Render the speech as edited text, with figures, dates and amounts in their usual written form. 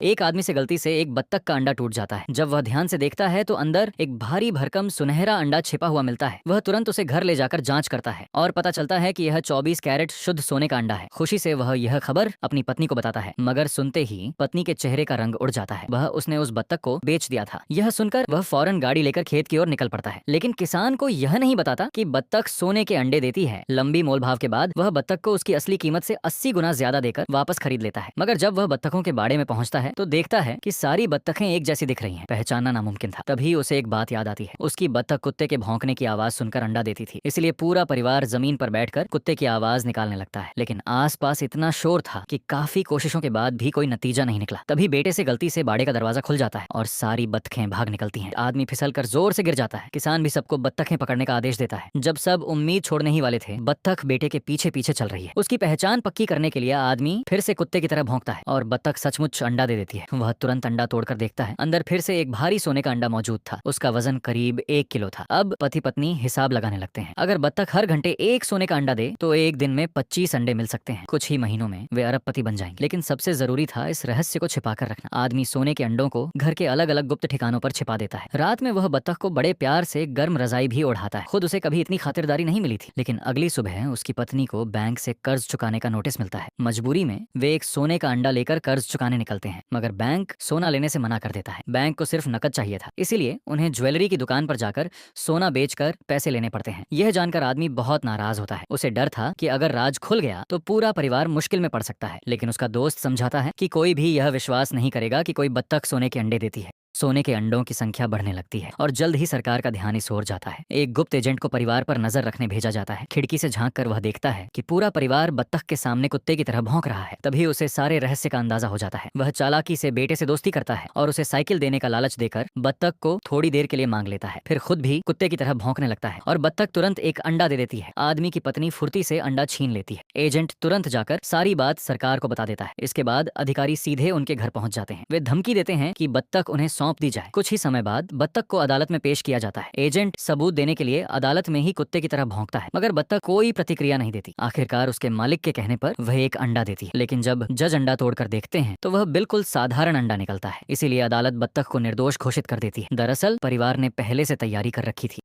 एक आदमी से गलती से एक बत्तख का अंडा टूट जाता है। जब वह ध्यान से देखता है तो अंदर एक भारी भरकम सुनहरा अंडा छिपा हुआ मिलता है। वह तुरंत उसे घर ले जाकर जांच करता है और पता चलता है कि यह 24 कैरेट शुद्ध सोने का अंडा है। खुशी से वह यह खबर अपनी पत्नी को बताता है, मगर सुनते ही पत्नी के चेहरे का रंग उड़ जाता है। वह उसने उस बत्तख को बेच दिया था। यह सुनकर वह फौरन गाड़ी लेकर खेत की ओर निकल पड़ता है, लेकिन किसान को यह नहीं बताता कि बत्तख सोने के अंडे देती है। लंबी मोलभाव के बाद वह बत्तख को उसकी असली कीमत से 80 गुना ज्यादा देकर वापस खरीद लेता है। मगर जब वह बत्तखों के बाड़े में पहुंचता है तो देखता है कि सारी बत्तखें एक जैसी दिख रही हैं। पहचानना नामुमकिन था। तभी उसे एक बात याद आती है। उसकी बत्तख कुत्ते के भौंकने की आवाज सुनकर अंडा देती थी, इसलिए पूरा परिवार जमीन पर बैठकर कुत्ते की आवाज निकालने लगता है। लेकिन आसपास इतना शोर था कि काफी कोशिशों के बाद भी कोई नतीजा नहीं निकला। तभी बेटे से गलती से बाड़े का दरवाजा खुल जाता है और सारी बत्तखें भाग निकलती हैं। आदमी फिसलकर जोर से गिर जाता है। किसान भी सबको बत्तखें पकड़ने का आदेश देता है। जब सब उम्मीद छोड़ने ही वाले थे, बत्तख बेटे के पीछे पीछे चल रही है। उसकी पहचान पक्की करने के लिए आदमी फिर से कुत्ते की तरह भौंकता है और बत्तख सचमुच अंडा दे देती है। वह तुरंत अंडा तोड़कर देखता है। अंदर फिर से एक भारी सोने का अंडा मौजूद था। उसका वजन करीब 1 किलो था। अब पति पत्नी हिसाब लगाने लगते हैं। अगर बत्तख हर घंटे एक सोने का अंडा दे तो एक दिन में 25 अंडे मिल सकते हैं। कुछ ही महीनों में वे अरबपति बन जाएंगे। लेकिन सबसे जरूरी था इस रहस्य को छिपाकर रखना। आदमी सोने के अंडों को घर के अलग अलग गुप्त ठिकानों पर छिपा देता है। रात में वह बत्तख को बड़े प्यार से गर्म रजाई भी ओढ़ाता है। खुद उसे कभी इतनी खातिरदारी नहीं मिली थी। लेकिन अगली सुबह उसकी पत्नी को बैंक से कर्ज चुकाने का नोटिस मिलता है। मजबूरी में वे एक सोने का अंडा लेकर कर्ज चुकाने निकलते हैं, मगर बैंक सोना लेने से मना कर देता है। बैंक को सिर्फ नकद चाहिए था, इसीलिए उन्हें ज्वेलरी की दुकान पर जाकर सोना बेचकर पैसे लेने पड़ते हैं। यह जानकर आदमी बहुत नाराज होता है। उसे डर था कि अगर राज खुल गया तो पूरा परिवार मुश्किल में पड़ सकता है। लेकिन उसका दोस्त समझाता है कि कोई भी यह विश्वास नहीं करेगा कि कोई बत्तख सोने के अंडे देती है। सोने के अंडों की संख्या बढ़ने लगती है और जल्द ही सरकार का ध्यान इस ओर जाता है। एक गुप्त एजेंट को परिवार पर नजर रखने भेजा जाता है। खिड़की से झांक कर वह देखता है कि पूरा परिवार बत्तख के सामने कुत्ते की तरह भौंक रहा है। तभी उसे सारे रहस्य का अंदाजा हो जाता है। वह चालाकी से बेटे से दोस्ती करता है और उसे साइकिल देने का लालच देकर बत्तख को थोड़ी देर के लिए मांग लेता है। फिर खुद भी कुत्ते की तरह भौंकने लगता है और बत्तख तुरंत एक अंडा दे देती है। आदमी की पत्नी फुर्ती से अंडा छीन लेती है। एजेंट तुरंत जाकर सारी बात सरकार को बता देता है। इसके बाद अधिकारी सीधे उनके घर पहुंच जाते हैं। वे धमकी देते हैं कि बत्तख उन्हें सौंप दी जाए। कुछ ही समय बाद बत्तख को अदालत में पेश किया जाता है। एजेंट सबूत देने के लिए अदालत में ही कुत्ते की तरह भौंकता है, मगर बत्तख कोई प्रतिक्रिया नहीं देती। आखिरकार उसके मालिक के कहने पर वह एक अंडा देती है। लेकिन जब जज अंडा तोड़कर देखते हैं तो वह बिल्कुल साधारण अंडा निकलता है। इसीलिए अदालत बत्तख को निर्दोष घोषित कर देती है। दरअसल परिवार ने पहले से तैयारी कर रखी थी।